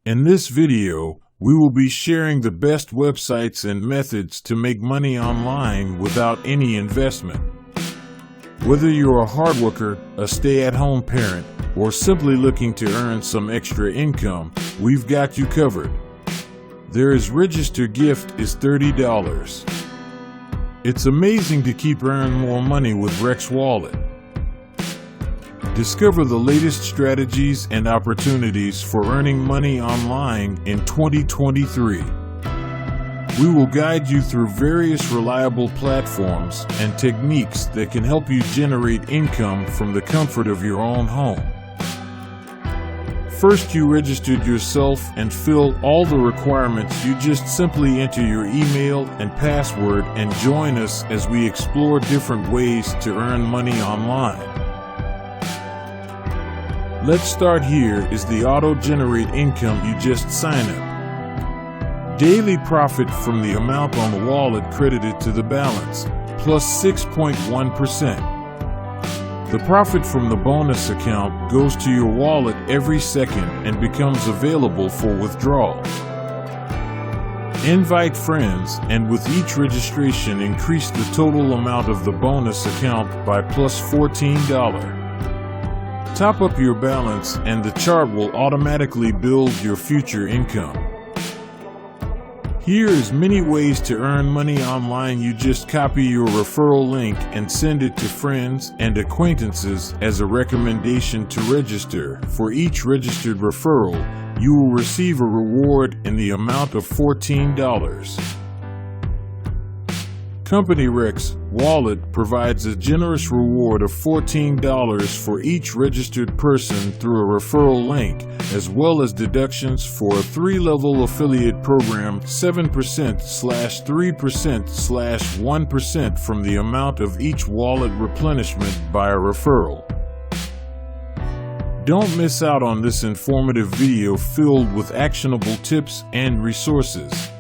In this video, we will be sharing the best websites and methods to make money online without any investment. Whether you're a hard worker, a stay-at-home parent, or simply looking to earn some extra income, we've got you covered. Their registered gift is $30. It's amazing to keep earning more money with Rex Wallet. Discover the latest strategies and opportunities for earning money online in 2023. We will guide you through various reliable platforms and techniques that can help you generate income from the comfort of your own home. First, you registered yourself and fill all the requirements. You just simply enter your email and password and join us as we explore different ways to earn money online. Let's start. Here is the auto-generate income. You just sign up. Daily profit from the amount on the wallet credited to the balance, plus 6.1%. The profit from the bonus account goes to your wallet every second and becomes available for withdrawal. Invite friends, and with each registration increase the total amount of the bonus account by plus $14. Top up your balance and the chart will automatically build your future income. Here is many ways to earn money online. You just copy your referral link and send it to friends and acquaintances as a recommendation to register. For each registered referral, you will receive a reward in the amount of $14. Company Rex Wallet provides a generous reward of $14 for each registered person through a referral link, as well as deductions for a 3-level affiliate program, 7%/3%/1% from the amount of each wallet replenishment by a referral. Don't miss out on this informative video filled with actionable tips and resources.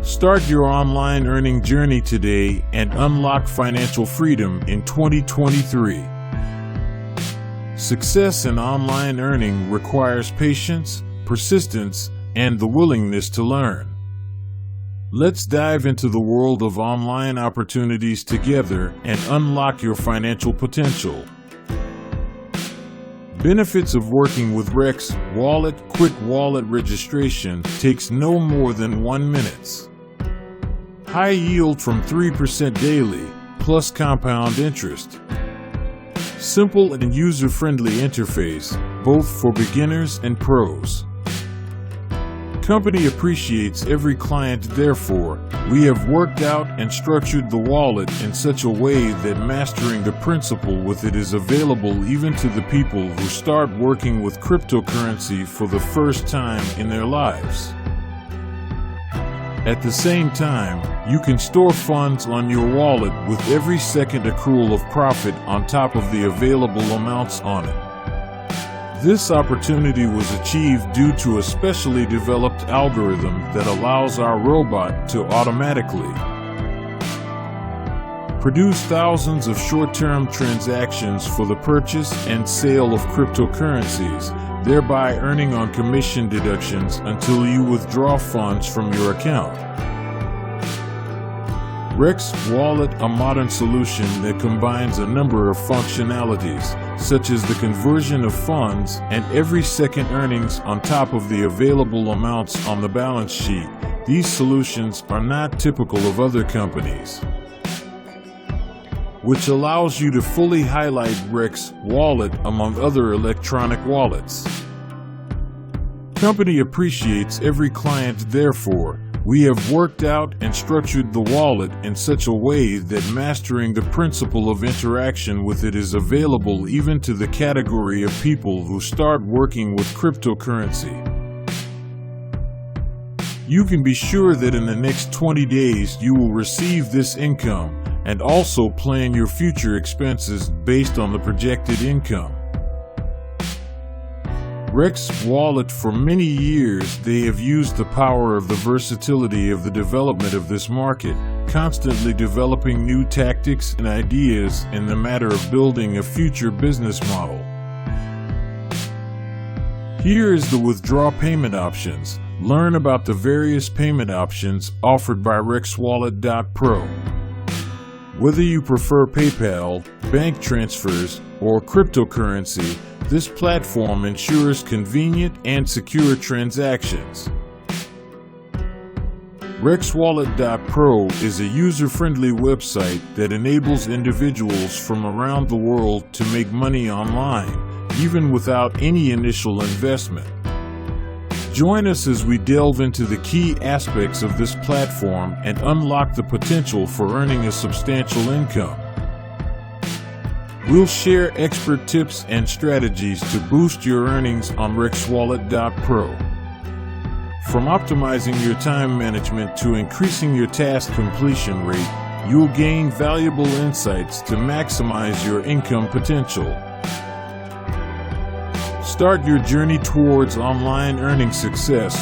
Start your online earning journey today and unlock financial freedom in 2023. Success in online earning requires patience, persistence, and the willingness to learn. Let's dive into the world of online opportunities together and unlock your financial potential. Benefits of working with Rex Wallet. Quick wallet registration takes no more than 1 minute. High yield from 3% daily, plus compound interest. Simple and user-friendly interface, both for beginners and pros. Company appreciates every client. Therefore, we have worked out and structured the wallet in such a way that mastering the principle with it is available even to the people who start working with cryptocurrency for the first time in their lives. At the same time, you can store funds on your wallet with every second accrual of profit on top of the available amounts on it. This opportunity was achieved due to a specially developed algorithm that allows our robot to automatically produce thousands of short-term transactions for the purchase and sale of cryptocurrencies, thereby earning on commission deductions until you withdraw funds from your account. Rex Wallet, a modern solution that combines a number of functionalities, such as the conversion of funds and every second earnings on top of the available amounts on the balance sheet. These solutions are not typical of other companies, which allows you to fully highlight Rex Wallet among other electronic wallets. Company appreciates every client. Therefore, we have worked out and structured the wallet in such a way that mastering the principle of interaction with it is available even to the category of people who start working with cryptocurrency. You can be sure that in the next 20 days you will receive this income and also plan your future expenses based on the projected income. Rex Wallet. For many years, they have used the power of the versatility of the development of this market, constantly developing new tactics and ideas in the matter of building a future business model. Here is the withdraw payment options. Learn about the various payment options offered by RexWallet.pro. Whether you prefer PayPal, bank transfers, or cryptocurrency, this platform ensures convenient and secure transactions. RexWallet.pro is a user-friendly website that enables individuals from around the world to make money online, even without any initial investment. Join us as we delve into the key aspects of this platform and unlock the potential for earning a substantial income. We'll share expert tips and strategies to boost your earnings on RexWallet.pro. From optimizing your time management to increasing your task completion rate, you'll gain valuable insights to maximize your income potential. Start your journey towards online earning success